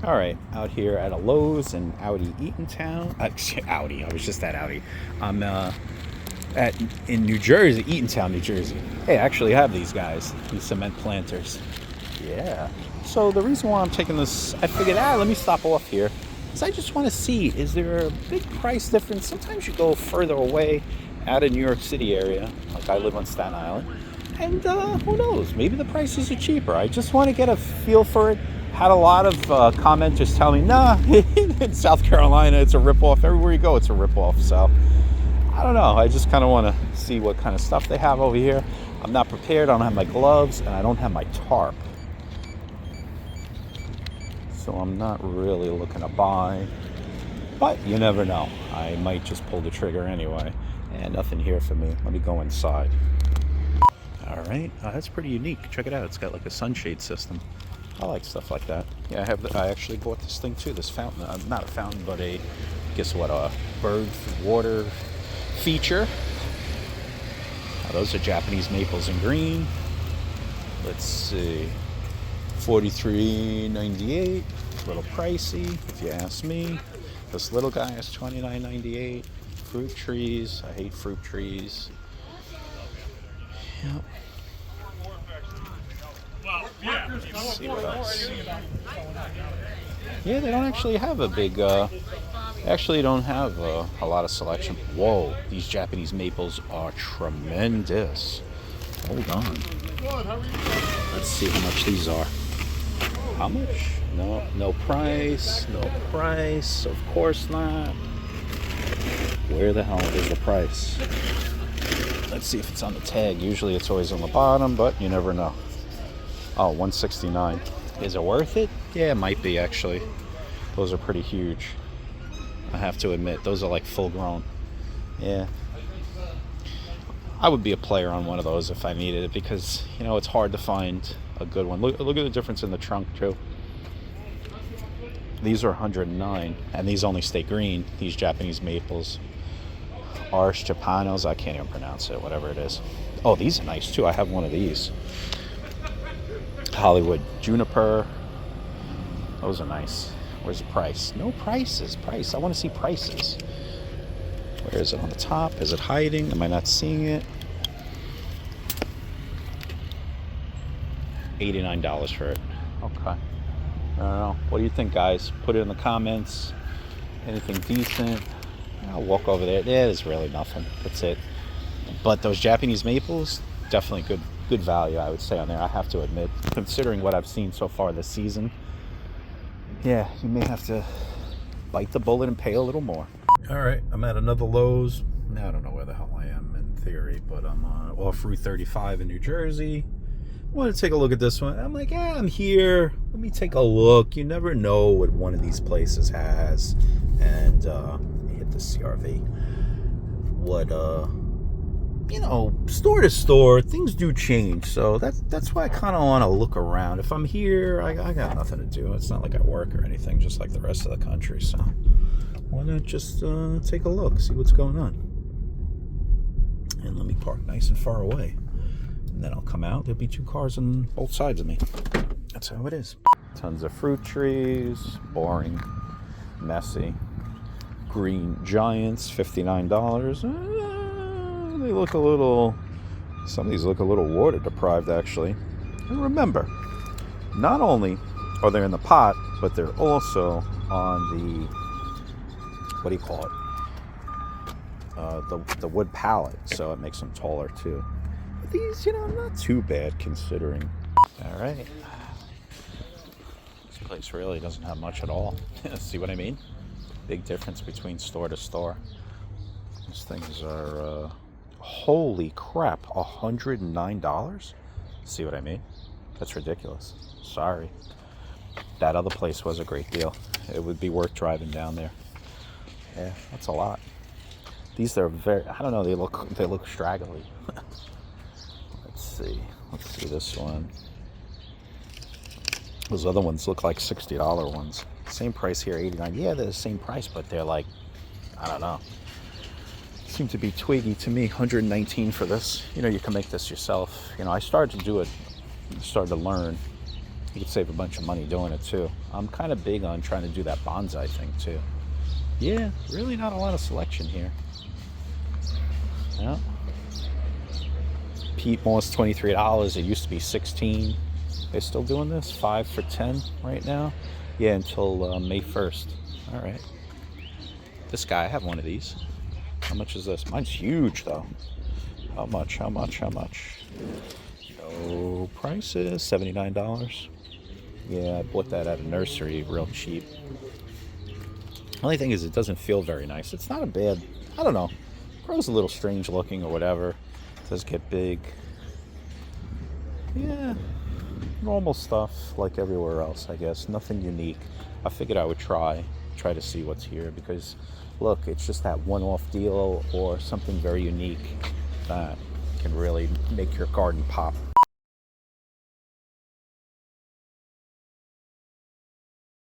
All right, out here at a Lowe's in Audi Eatontown. Audi, I was just at Audi. I'm in New Jersey, Eatontown, New Jersey. Hey, I actually have these guys, these cement planters. Yeah. So the reason why I'm taking this, I figured, let me stop off here, because I just want to see, is there a big price difference? Sometimes you go further away out of New York City area, like I live on Staten Island, and who knows, maybe the prices are cheaper. I just want to get a feel for it. Had a lot of commenters tell me, nah, in South Carolina, it's a ripoff. Everywhere you go, it's a ripoff. So, I don't know. I just kind of want to see what kind of stuff they have over here. I'm not prepared. I don't have my gloves, and I don't have my tarp. So, I'm not really looking to buy. But you never know. I might just pull the trigger anyway. And nothing here for me. Let me go inside. All right. That's pretty unique. Check it out. It's got like a sunshade system. I like stuff like that. Yeah, I actually bought this thing too. This fountain, not a fountain, but a bird water feature. Those are Japanese maples in green. Let's see, $43.98. A little pricey, if you ask me. This little guy is $29.98. Fruit trees. I hate fruit trees. Yep. Let's see what else. Yeah, they don't actually have a big, actually don't have a lot of selection. Whoa, these Japanese maples are tremendous. Hold on. Let's see how much these are. How much? No price, no price, of course not. Where the hell is the price? Let's see if it's on the tag. Usually it's always on the bottom, but you never know. Oh, $169. Is it worth it? Yeah, it might be actually. Those are pretty huge. I have to admit, those are like full grown. Yeah. I would be a player on one of those if I needed it because, it's hard to find a good one. Look at the difference in the trunk too. These are $109, and these only stay green. These Japanese maples. Ars Japanos, I can't even pronounce it, whatever it is. Oh, these are nice too. I have one of these. Hollywood juniper. Those are nice. Where's the price? No prices. I want to see prices. Where is it on the top? Is it hiding? Am I not seeing it? $89 for it. Okay. I don't know. What do you think, guys? Put it in the comments. Anything decent? I'll walk over there. There's really nothing. That's it. But those Japanese maples, definitely good value, I would say, on there. I have to admit, considering what I've seen so far this season. Yeah, you may have to bite the bullet and pay a little more. All right, I'm at another Lowe's. Now I don't know where the hell I am in theory, but I'm off Route 35 in New Jersey. I want to take a look at this one. I'm like, I'm here. Let me take a look. You never know what one of these places has. And let me hit the CRV. What store to store, things do change. So that's why I kind of want to look around. If I'm here, I got nothing to do. It's not like I work or anything, just like the rest of the country. So why not just take a look, see what's going on. And let me park nice and far away. And then I'll come out. There'll be two cars on both sides of me. That's how it is. Tons of fruit trees. Boring. Messy. Green giants, $59. They look a little, some of these look a little water deprived actually. And remember, not only are they in the pot, but they're also on the, what do you call it? The wood pallet, so it makes them taller too. But these, not too bad considering. All right. This place really doesn't have much at all. See what I mean? Big difference between store to store. These things are, holy crap, $109? See what I mean? That's ridiculous. Sorry. That other place was a great deal. It would be worth driving down there. Yeah, that's a lot. These are very, I don't know, they look straggly. Let's see this one. Those other ones look like $60 ones. Same price here, $89. Yeah, they're the same price, but they're like, I don't know. Seem to be twiggy to me. $119 for this. You can make this yourself. I started to do it, started to learn You could save a bunch of money doing it too. I'm kind of big on trying to do that bonsai thing too. Yeah, really not a lot of selection here. Yeah. Peat moss, $23. It used to be $16. They're still doing this? 5 for $10 right now? Yeah, until May 1st. All right. This guy, I have one of these. How much is this? Mine's huge though. How much? How much? How much? No prices. $79. Yeah, I bought that at a nursery real cheap. Only thing is it doesn't feel very nice. It's not a bad, I don't know. Grows a little strange looking or whatever. It does get big. Yeah, normal stuff like everywhere else, I guess. Nothing unique. I figured I would try to see what's here because look, it's just that one-off deal or something very unique that can really make your garden pop.